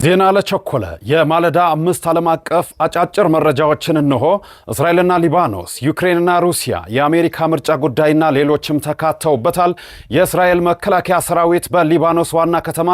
ዜና ለቸኮለ የማለዳ 5 ዓለም አቀፍ አጫጭር መረጃዎችን እንሆ። እስራኤልና ሊባኖስ፣ ዩክሬንና ሩሲያ፣ የአሜሪካ ምርጫ ጉዳይና ሌሎችም ተካተውበታል። የእስራኤል መከላከያ ሰራዊት በሊባኖስ ዋና ከተማ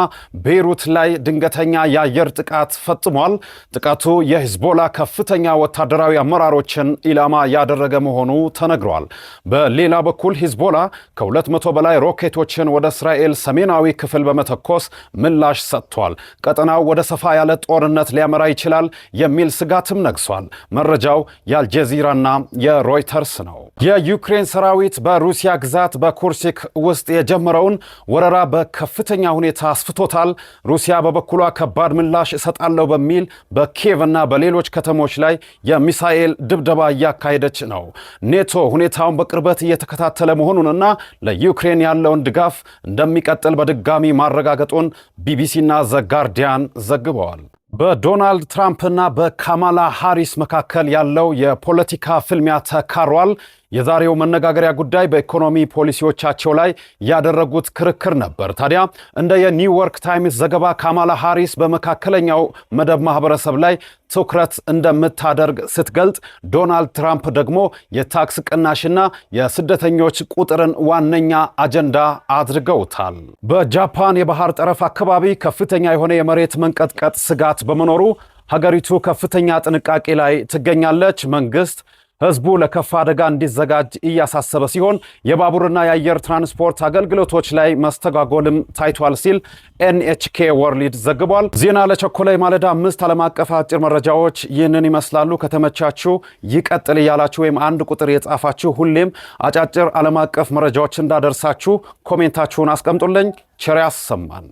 ቤይሩት ላይ ድንገተኛ የአየር ጥቃት ፈጽሟል። ጥቃቱ የሂዝቦላ ከፍተኛ ወታደራዊ አመራሮችን ኢላማ ያደረገ መሆኑ ተነግሯል። በሌላ በኩል ሂዝቦላ ከ200 በላይ ሮኬቶችን ወደ እስራኤል ሰሜናዊ ክፍል በመተኮስ ምላሽ ሰጥቷል። ቀጠናው ወደ ሰፋ ያለ ጦርነት ሊያመራ ይችላል የሚል ስጋትም ነግሷል። መረጃው የአልጀዚራና የሮይተርስ ነው። የዩክሬን ሰራዊት በሩሲያ ግዛት በኩርስክ ውስጥ የጀመረውን ወረራ በከፍተኛ ሁኔታ አስፍቶታል። ሩሲያ በበኩሏ ከባድ ምላሽ እሰጣለሁ በሚል በኪየቭና በሌሎች ከተሞች ላይ የሚሳኤል ድብደባ እያካሄደች ነው። ኔቶ ሁኔታውን በቅርበት እየተከታተለ መሆኑንና ለዩክሬን ያለውን ድጋፍ እንደሚቀጥል በድጋሚ ማረጋገጡን ቢቢሲና ዘ ጋርዲያን ዘግበዋል። በዶናልድ ትራምፕና በካማላ ሃሪስ መካከል ያለው የፖለቲካ ፍልሚያ ተካሯል። የዛሬው መነጋገሪያ ጉዳይ በኢኮኖሚ ፖሊሲዎቻቸው ላይ ያደረጉት ክርክር ነበር። ታዲያ እንደ የኒውዮርክ ታይምስ ዘገባ ካማላ ሃሪስ በመካከለኛው መደብ ማህበረሰብ ላይ ትኩረት እንደምታደርግ ስትገልጽ፣ ዶናልድ ትራምፕ ደግሞ የታክስ ቅናሽና የስደተኞች ቁጥርን ዋነኛ አጀንዳ አድርገውታል። በጃፓን የባህር ጠረፍ አካባቢ ከፍተኛ የሆነ የመሬት መንቀጥቀጥ ስጋት በመኖሩ ሀገሪቱ ከፍተኛ ጥንቃቄ ላይ ትገኛለች። መንግስት ህዝቡ ለከፋ አደጋ እንዲዘጋጅ እያሳሰበ ሲሆን የባቡርና የአየር ትራንስፖርት አገልግሎቶች ላይ መስተጓጎልም ታይቷል ሲል ኤንኤችኬ ወርልድ ዘግቧል። ዜና ለቸኮለ ማለዳ 5 ዓለም አቀፍ አጭር መረጃዎች ይህንን ይመስላሉ። ከተመቻችሁ ይቀጥል እያላችሁ ወይም አንድ ቁጥር የጻፋችሁ ሁሌም አጫጭር ዓለም አቀፍ መረጃዎች እንዳደርሳችሁ ኮሜንታችሁን አስቀምጡልኝ። ቸር ያሰማን።